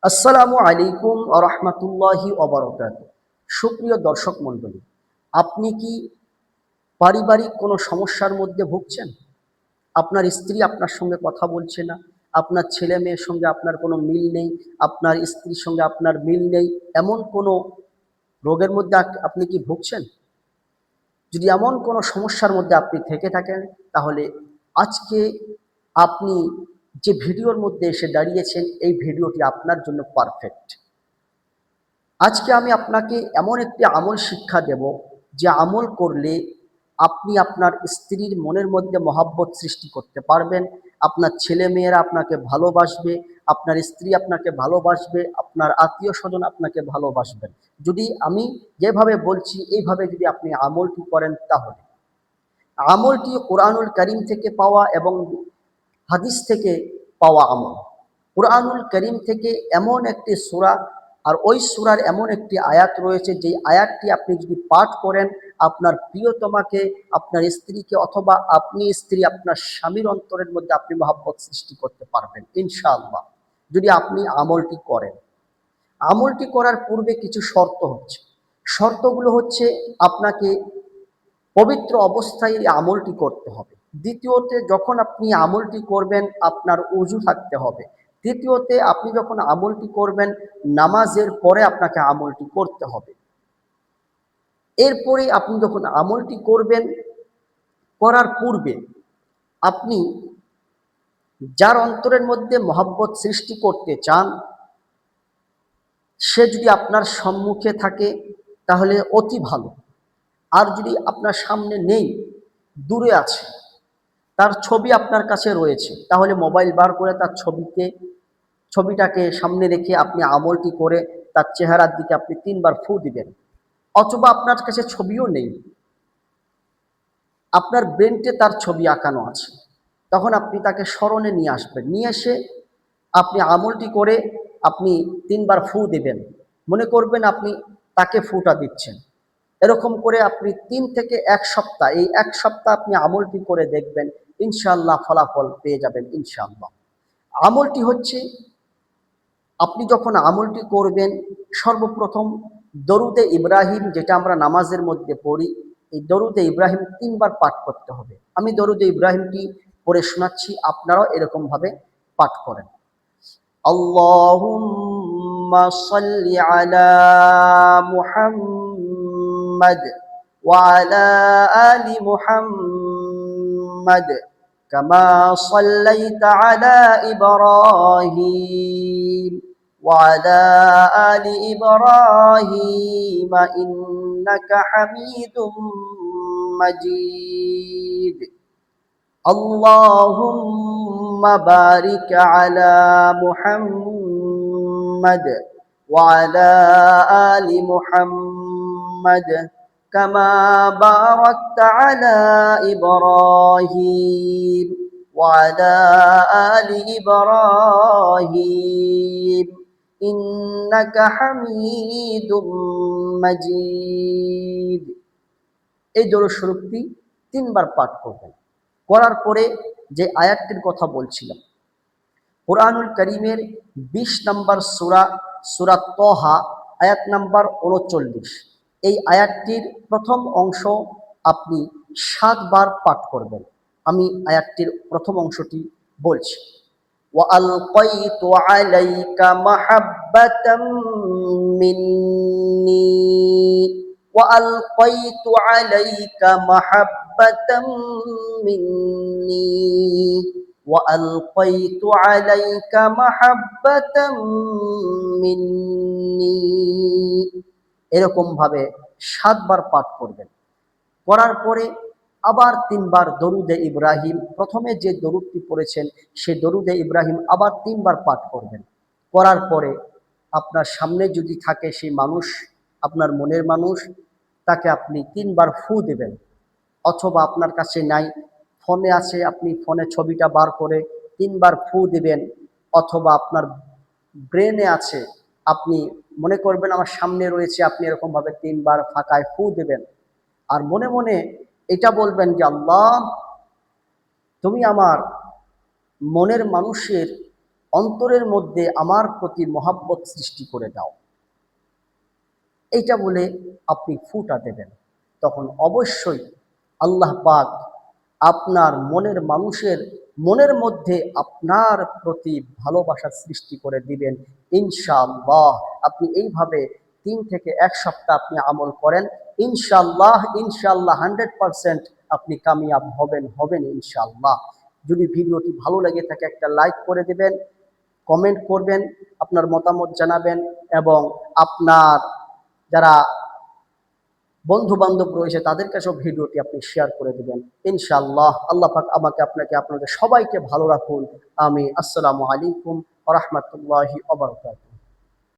আসসালামু আলাইকুম ওয়া রাহমাতুল্লাহি ওয়া বারাকাতুহু। সুপ্রিয় দর্শক মণ্ডলী, আপনি কি পারিবারিক কোনো সমস্যার মধ্যে ভুগছেন? আপনার স্ত্রী আপনার সঙ্গে কথা বলছে না, আপনার ছেলে-মেয়ের সঙ্গে আপনার কোনো মিল নেই, আপনার স্ত্রীর সঙ্গে আপনার মিল নেই, এমন কোনো রোগের মধ্যে আপনি কি ভুগছেন? যদি এমন কোনো সমস্যার মধ্যে আপনি থেকে থাকেন, তাহলে আজকে আপনি যে ভিডিওর মধ্যে এসে দাঁড়িয়েছেন, এই ভিডিওটি আপনার জন্য পারফেক্ট। আজকে আমি আপনাকে এমন একটি আমল শিক্ষা দেব, যে আমল করলে আপনি আপনার স্ত্রীর মনের মধ্যে মহাব্বত সৃষ্টি করতে পারবেন, আপনার ছেলেমেয়েরা আপনাকে ভালোবাসবে, আপনার স্ত্রী আপনাকে ভালোবাসবে, আপনার আত্মীয়-স্বজন আপনাকে ভালোবাসবেন। যদি আমি যেভাবে বলছি এইভাবে যদি আপনি আমলটি করেন, তাহলে আমলটি কোরআনুল কারীম থেকে পাওয়া এবং হাদিস থেকে পাওয়া আমল। কোরআনুল কারীম থেকে এমন একটি সূরা, আর ওই সূরার এমন একটি আয়াত রয়েছে, যেই আয়াতটি আপনি যদি পাঠ করেন, আপনার প্রিয়তমাকে, আপনার স্ত্রীকে, অথবা আপনি স্ত্রী আপনার স্বামীর অন্তরের মধ্যে আপনি মহব্বত সৃষ্টি করতে পারবেন ইনশাআল্লাহ, যদি আপনি আমলটি করেন। আমলটি করার পূর্বে কিছু শর্ত হচ্ছে। শর্তগুলো হচ্ছে, আপনাকে পবিত্র অবস্থায় এই আমলটি করতে হবে। দ্বিতীয়তে, যখন আপনি আমলটি করবেন আপনার ওযু থাকতে হবে। তৃতীয়তে, আপনি যখন আমলটি করবেন নামাজের পরে আপনাকে আমলটি করতে হবে। এরপরে আপনি যখন আমলটি করবেন, করার পূর্বে আপনি যার অন্তরের মধ্যে মহব্বত সৃষ্টি করতে চান, সে যদি আপনার সম্মুখে থাকে তাহলে অতি ভালো। আর যদি আপনার সামনে নেই, দূরে আছে, তার ছবি আপনার কাছে রয়েছে, তাহলে মোবাইল বার করে তার ছবিটাকে সামনে রেখে আপনি আমলটি করে তার চেহারার দিকে আপনি ৩ বার ফু দিবেন। অথবা আপনার কাছে ছবিও নেই, আপনার ব্রেনটে তার ছবি আঁকানো আছে, তখন আপনি তাকে স্মরণে নিয়ে আসবেন। নিয়ে এসে আপনি আমলটি করে আপনি ৩ বার ফু দিবেন। মনে করবেন আপনি তাকে ফুটা দিচ্ছেন। এরকম করে আপনি ৩ থেকে ১ সপ্তাহ, এই ১ সপ্তাহ আপনি আমলটি করে দেখবেন, ইনশাআল্লাহ ফলাফল পেয়ে যাবেন ইনশাআল্লাহ। আমলটি হচ্ছে, আপনি যখন আমলটি করবেন, সর্বপ্রথম দরুদে ইব্রাহিম, যেটা আমরা নামাজের মধ্যে পড়ি, এই দরুদে ইব্রাহিম ৩ বার পাঠ করতে হবে। আমি দরুদে ইব্রাহিমটি পড়ে শোনাচ্ছি, আপনারাও এরকমভাবে পাঠ করেন। আল্লাহুম্মা সাল্লি আলা মুহাম্মাদ ওয়া আলা আলি মুহাম্মাদ কামা সাল্লাইতা আলা ইব্রাহিম ওয়া আলা আলি ইব্রাহিম ইন্নাকা হামিদুম মাজিদ। আল্লাহুম্মা বারিক আলা মুহাম্মাদ ওয়া আলা আলি মুহাম্মাদ কামা বারাকতা আলা ইব্রাহিম ওয়া আলা আলি ইব্রাহিম ইন্নাকা হামিদুম মাজিদ। এই দরুদ শরীফটি ৩ বার পাঠ করবেন। করার পরে যে আয়াতটির কথা বলছিলাম, কোরআনুল কারীমের ২০ নম্বর সূরা, সূরা তহা, আয়াত নাম্বার ৩৯। এই আয়াতটির প্রথম অংশ আপনি ৭ বার পাঠ করবেন। আমি আয়াতটির প্রথম অংশটি বলছি। وَأَلْقَيْتُ عَلَيْكَ مَحَبَّةً مِّنِّي وَأَلْقَيْتُ عَلَيْكَ مَحَبَّةً مِّنِّي وَأَلْقَيْتُ عَلَيْكَ مَحَبَّةً مِّنِّي। এরকমভাবে ৭ বার পাঠ করবেন। করার পরে আবার ৩ বার দরুদে ইব্রাহিম, প্রথমে যে দরুদটি পড়েছেন সেই দরুদে ইব্রাহিম আবার ৩ বার পাঠ করবেন। করার পরে আপনার সামনে যদি থাকে সেই মানুষ, আপনার মনের মানুষ, তাকে আপনি ৩ বার ফু দেবেন। অথবা আপনার কাছে নাই, ফোনে আছে, আপনি ফোনে ছবিটা বার করে ৩ বার ফু দিবেন। অথবা আপনার ব্রেনে আছে, আপনি মনে করবেন আমার সামনে রয়েছে, আপনি এরকমভাবে ৩ বার ফাঁকায় ফু দেবেন। আর মনে মনে এটা বলবেন যে, আল্লাহ, তুমি আমার মনের মানুষের অন্তরের মধ্যে আমার প্রতি মহাব্বত সৃষ্টি করে দাও। এইটা বলে আপনি ফুটা দেবেন, তখন অবশ্যই আল্লাহ পাক আপনার মনের মানুষের মনের মধ্যে আপনার প্রতি ভালোবাসা সৃষ্টি করে দিবেন ইনশাআল্লাহ। আপনি এইভাবে 3 থেকে 1 সপ্তাহ আপনি আমল করেন, ইনশাআল্লাহ ইনশাআল্লাহ 100% আপনি কামিয়াব হবেন ইনশাআল্লাহ। যদি ভিডিওটি ভালো লেগে থাকে একটা লাইক করে দেবেন, কমেন্ট করবেন, আপনার মতামত জানাবেন, এবং আপনার যারা বন্ধু বান্ধব রয়েছে তাদের কাছেও ভিডিওটি আপনি শেয়ার করে দিবেন ইনশাআল্লাহ। আল্লাহ পাক আমাকে আপনাকে আপনাদের সবাইকে ভালো রাখুন। আমি আসসালামু আলাইকুম ওয়া রাহমাতুল্লাহি ওয়া বারাকাতুহু।